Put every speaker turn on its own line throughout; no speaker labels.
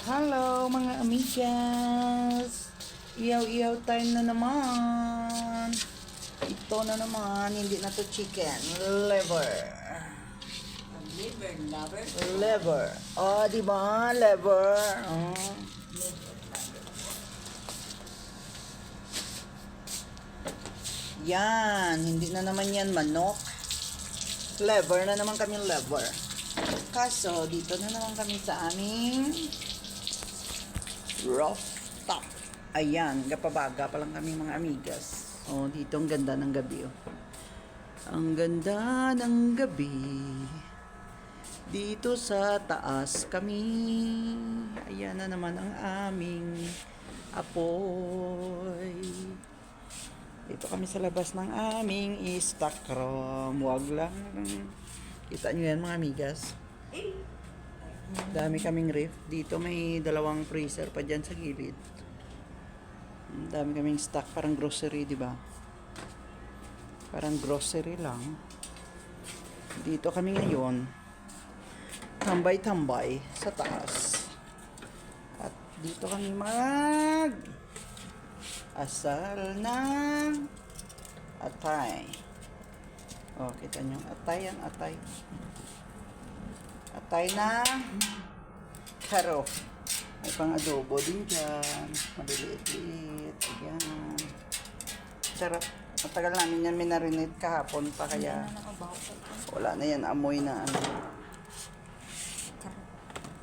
Hello mga amigas! Iyaw-iyaw time na naman. Ito na naman, hindi na to chicken. Liver.
Liver, lover.
Liver. Oh, di ba? Liver. Oh. Yan, hindi na naman yan manok. Liver na naman kami liver. Kaso, dito na naman kami sa aming rooftop. Ayan, gapabaga pa lang kami mga amigas. Oh, dito ang ganda ng gabi. Oh. Ang ganda ng gabi. Dito sa taas kami. Ayan na naman ang aming apoy. Dito kami sa labas ng aming stock room. Huwag lang. Kita nyo yan mga amigas. Dami kaming ref. Dito may dalawang freezer pa dyan sa gilid. Dami kaming stock. Parang grocery, di ba? Parang grocery lang. Dito kami ngayon. Tambay-tambay sa taas. At dito kami asal ng atay. Oh, kita nyo. Atay ang atay. Atay na karo. May pang adobo din dyan. Maliliit-liit. Ayan. Sarap. Matagal namin yan minarinate kahapon pa kaya wala na yan amoy na ano.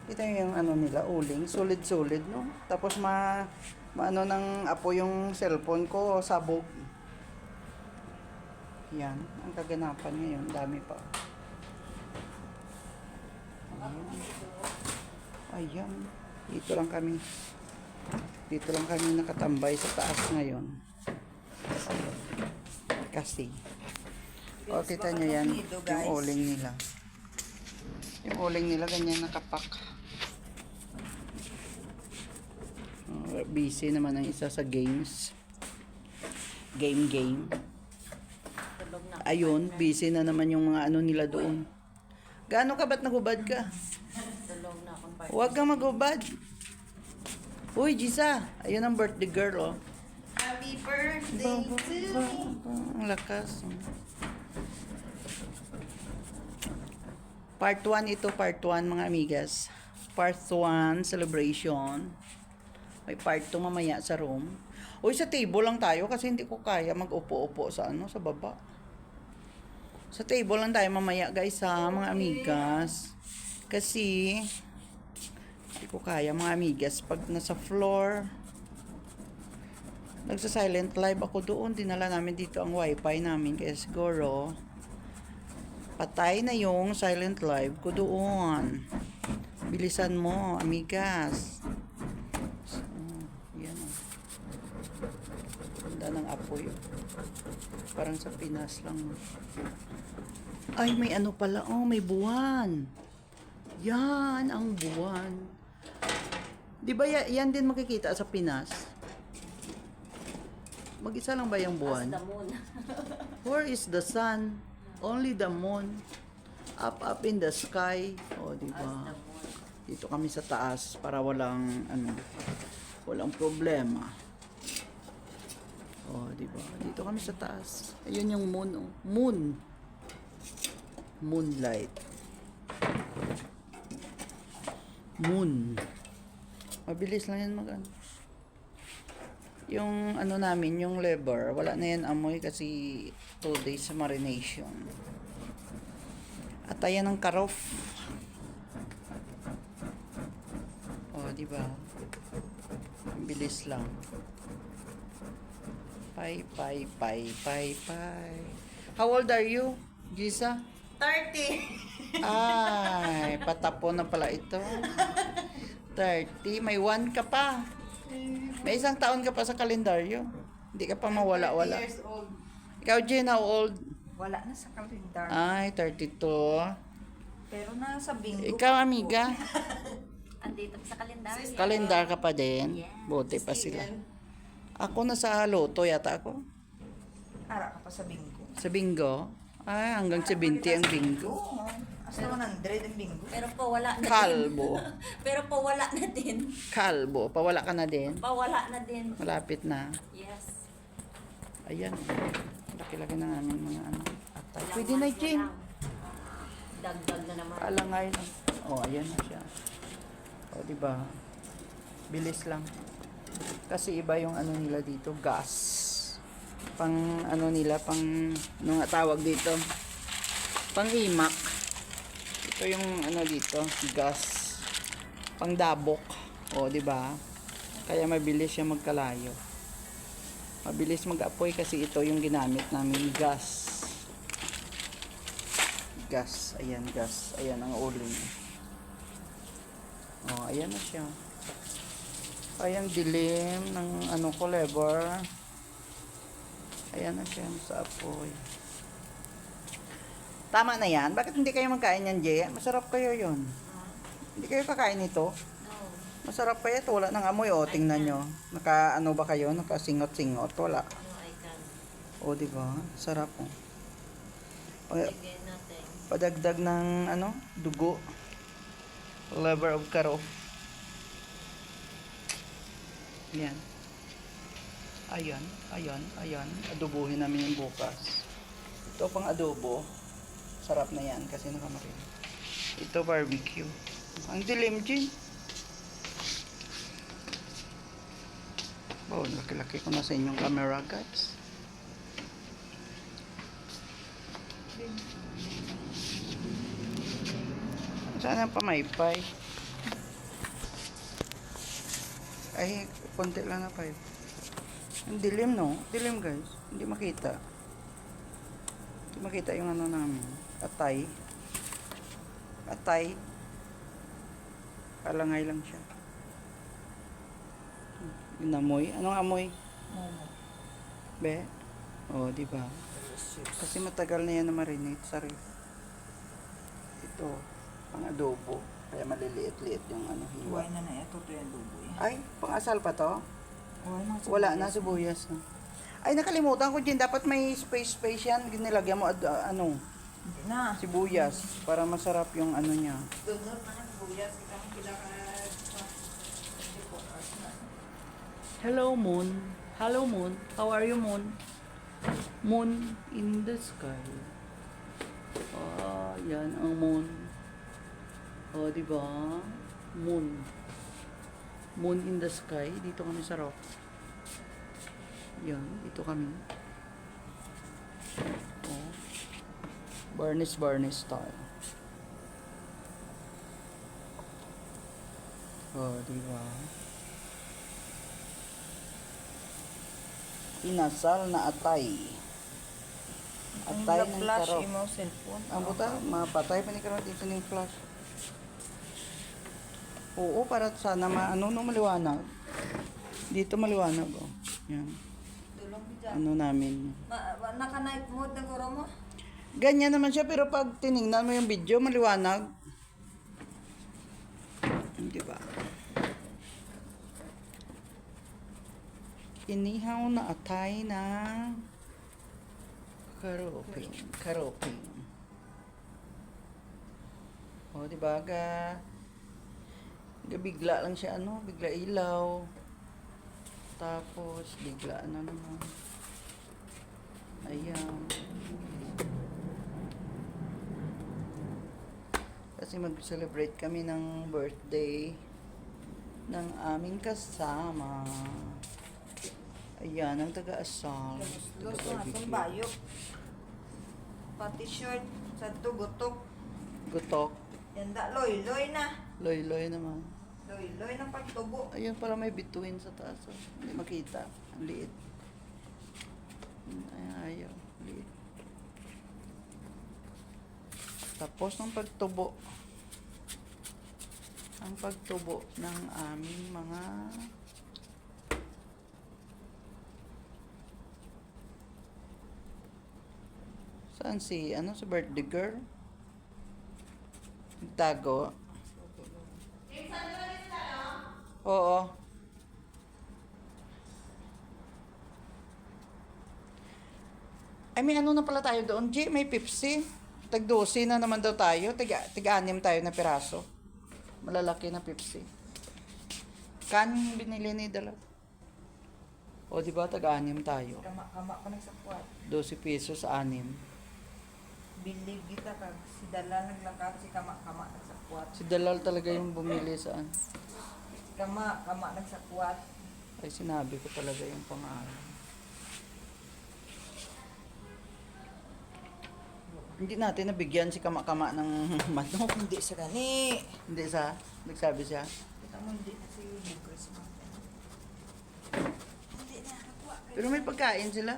Ito yung ano nila, uling. Solid-solid, no? Tapos maano ng apo yung cellphone ko, sabog. Yan. Ang kaganapan ngayon. Dami pa. Ayan. Dito lang kami. Dito lang kami nakatambay sa taas ngayon. Kasi. O, kita nyo yan. Yung uling nila. Yung uling nila ganyan nakapak. Busy naman ang isa sa games. Game. Ayun, busy na naman yung mga ano nila doon. Gaano ka ba't nagubad ka? Huwag kang magubad. Uy, Gisa. Ayun ang birthday girl, oh.
Happy birthday to me.
Ang lakas. Part 1 ito, part 1 mga amigas. Part 1, celebration. May part 2 mamaya sa room. Uy, sa table lang tayo kasi hindi ko kaya mag-upo-upo sa ano, sa baba. Sa table lang tayo mamaya guys ha, mga amigas. Kasi hindi ko kaya mga amigas pag nasa floor. Nagsa-silent live ako doon. Dinala namin dito ang wifi namin kaya siguro patay na yung silent live ko doon. Bilisan mo, amigas. So, yan o. Ganda ng apoy. Parang sa Pinas lang. Ay, may ano pala. Oh, may buwan. Yan, ang buwan. Di ba yan din makikita sa Pinas? Mag-isa lang ba yung buwan?
As the moon.
Where is the sun? Only the moon. Up in the sky. O, di ba? Dito kami sa taas para walang problema. O, di ba? Dito kami sa taas. Ayun yung moon, oh. Moon. Moonlight. Moon. Mabilis lang yan yung ano namin, yung liver, wala na yan amoy kasi 2 days sa marination. At ayan ang karof. Oh, di ba? Ang bilis lang. Pay. How old are you, Gisa?
30.
Ay, patapon na pala ito. 30, may 1 ka pa. May 1 taon ka pa sa kalendaryo. Hindi ka pa mawala-wala.
30 years old.
Ikaw, Jen, how old?
Wala na sa kalendar.
Ay, 32.
Pero nasa bingo.
Ikaw, amiga,
Andito sa kalendar.
kalendar ka pa din.
Yes.
Buti pa sila. Ako nasa loto yata ako.
Ara ka pa sa bingo.
Sa bingo. Ay, hanggang 70 ang bingo.
Oo. Basta 100 ang linggo.
Pero pawala na din.
Kalbo.
Pero pawala na din.
Kalbo. Pawala ka na din.
Pawala na din.
Malapit na.
Yes.
Ayan. Laki-laki na namin mga ano. Atay.
Ilang
Pwede na,
months
Jane.
lang. Dagdag na naman.
Alangay lang. Oh, ayan na siya. Oh, di ba? Bilis lang. Kasi iba yung ano nila dito, gas. Pang ano nila, pang ano nga tawag dito? Pang imak. Ito yung ano dito, gas. Pang dabok. Oh, di ba? Kaya mabilis siya magkalayo. Mabilis mag-apoy kasi ito yung ginamit namin, gas. Gas, ayan, gas. Ayan ang uling. Oh, ayan na siya. Ayan, dilim ng ano ko, lever. Ayan na siya sa apoy. Tama na yan? Bakit hindi kayo magkain yan, Jay? Masarap kayo yun. Hindi kayo kakain nito?
No.
Masarap pa ito. Wala nang amoy. O, tingnan nyo. Naka, ano ba kayo? Nakasingot-singot. Wala.
No, I can't.
O, diba? Sarap o.
Lagyan natin.
Padagdag ng, ano, dugo. Liver of karo. Yan. Ayan, ayan, ayan. Adobohin namin yung bukas. Ito pang adobo. Sarap na yan kasi nakamarin. Ito barbecue. Ang dilim, Jin. Oh, laki-laki ko na sa inyong camera, guys. Sana pamaypay. Ay, konti lang na 5. Ang dilim, no? Dilim, guys. Hindi makita. Hindi makita yung ano namin. Atay. Atay. Kalangay lang siya. Yung amoy. Anong amoy?
Momo.
Be? Oh, di ba? Kasi matagal na yan na marinate sa ref. Ito, pang adobo. Kaya maliliit-liit yung ano, hiwa.
Huwag na na ito. Ito yung dugo eh.
Ay, pang asal pa to?
Wala
Wala na, sibuyas na. Ay, nakalimutan ko din. Dapat may space yan. Nilagyan mo, ano,
Hindi na.
sibuyas. Para masarap yung ano niya.
Doon na ang buyas. Kita mo pila ka 24 hours na.
Hello, Moon. Hello, Moon. How are you, Moon? Moon in the sky. Ah, yan ang moon. Oh, di ba? Moon. Moon in the sky. Dito kami sa rock. Yan, dito kami. Oh. Barnish style. Oh, di ba? Inasal na atay. Atay ng
flash
karok.
mo cellphone.
Ang buta, mapatay pa ni karon dito ng flash. Oo, para sana no maliwanag. Dito maliwanag, oh. Yan.
Dulong bigyan.
Ano namin.
Naka-night mode na guro mo?
Ganyan naman siya, pero pag tiningnan mo yung video, maliwanag. Di ba? Inihaw na atay na karoping. Karoping. O, di ba? Bigla lang siya, ano? Bigla ilaw. Tapos, bigla ano naman. Ayan. Kasi mag-celebrate kami ng birthday ng aming kasama. Ayan, ang taga-asal.
Los na itong bayok. Pati shirt sa tugotok.
Gutok.
Yanda, loy-loy na.
Loy-loy naman.
Loy-loy ng pagtubo.
Ayun pala may bituin sa taas. Oh. Hindi makita. Ang liit. Ayan, ayaw. Liit. Tapos ng pagtubo. Ang pagtubo ng aming mga saan si, ano, si birthday girl? Nagtago. Oo. Ay, may ano na pala tayo doon, G. May Pepsi. Tag-12 na naman daw tayo. Tig-anim tayo na piraso. Malalaki na Pepsi. Kanin binili ni Dala. O, di ba? Tag-anim tayo.
Kama ko nagsakwat.
12 pesos, 6.
Believe kita kag si Dala naglakad si kama nagsakwat.
Si Dalal talaga yung bumili saan.
Kama nagsakwat.
Ay, sinabi ko talaga yung pangalan. Hindi natin nabigyan si Kama-Kama ng manok.
Hindi sa gani.
Hindi sa, nagsabi siya.
Kita mo hindi na si Bugres mo. Hindi na nakuha.
Pero may pagkain sila.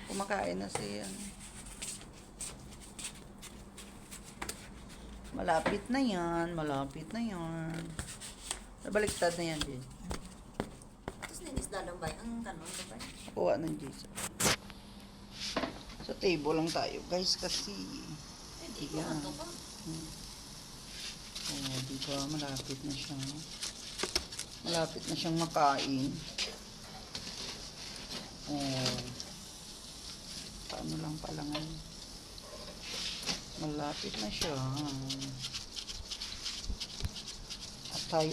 Kumakain na si ano. Malapit na yan, malapit na yan. Nabaliktad na yan, Jay.
Tapos ninisda lang ba? Ang kanon ba ba?
Kuha ng Jason. Sa table lang tayo, guys, kasi...
Hindi ko
Yan.
ito pa.
Oh, di ba? Malapit na siya. Malapit na siyang makain. Oh. Paano lang pala ngayon? Malapit na siya. Atay.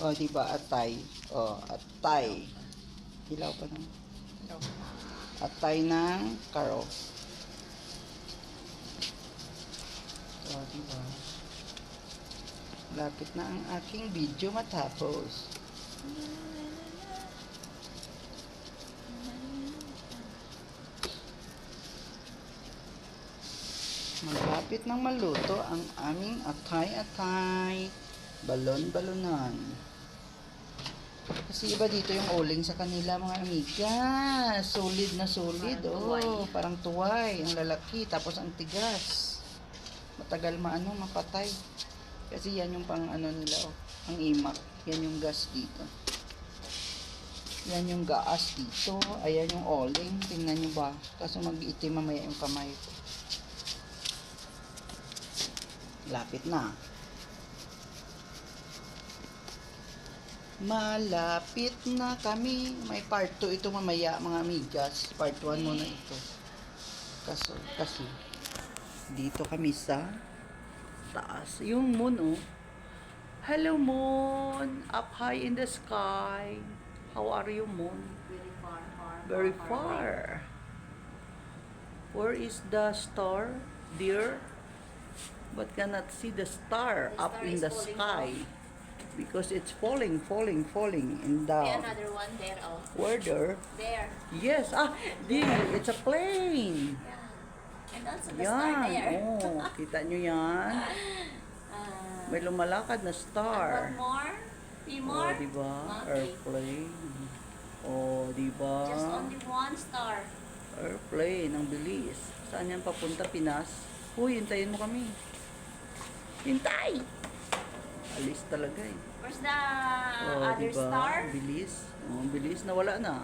Oh, di ba? Atay. Oh, atay. Hilaw pa naman. Atay ng karo. So, diba? Lapit na ang aking video matapos. Malapit nang maluto ang aming atay-atay. Balon-balonan. Kasi iba dito yung uling sa kanila, mga amiga. Solid na solid.
Parang
Oh,
tuway.
parang tuway. Ang lalaki. Tapos ang tigas. Matagal mapatay. Kasi yan yung pang ano nila, oh. Ang imak. Yan yung gas dito. Yan yung gas dito. Ayan yung uling. Tingnan nyo ba? Kaso mag-iitim mamaya yung kamay ko. Lapit na. Malapit na kami. May part 2 ito mamaya, mga amigas. Part 1 muna ito. Kasi dito kami sa taas. Yung moon, oh. Hello, moon. Up high in the sky. How are you, moon?
Very far.
Very far. Where is the star, dear? But cannot see the star
The
up
star
in
is
the
falling
sky. Because it's falling and
May
down.
another one there, oh.
Where there?
There.
Yes, it's a plane.
Yeah. And also the star
Yan,
there.
oh, kita nyo yan? May lumalakad na
And
star.
one more? Three
Oh,
more?
diba?
Okay.
Airplane. Oh, diba?
Just only one star.
Airplane, ang bilis. Saan yan papunta? Pinas? Uy, hintayin mo kami. Hintay! Alis talaga eh.
Where's the
Oh,
other
diba?
star?
Bilis. Oh, bilis. Nawala na.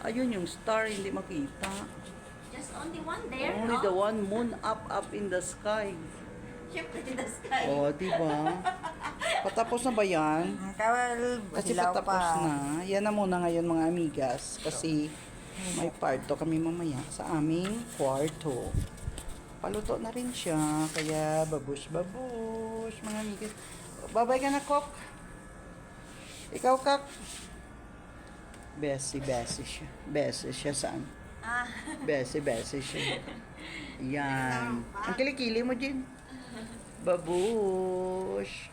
Ayun yung star, hindi makita.
Just only one there,
Only
no?
the one moon up in the sky.
Siyempre in the sky.
Oh, diba? Patapos na ba yan?
Kawal,
Kasi
hilaw
patapos
pa.
na. Yan na muna ngayon, mga amigas. Kasi may parto kami mamaya sa aming kwarto. Paluto na rin siya. Kaya babush, mga amigas. Babay ka na, Kok. Ikaw, Kak. Bessie siya. Bessie siya saan?
Ah,
Bessie siya. Yan. Ang kilikili mo, Jin. Babush.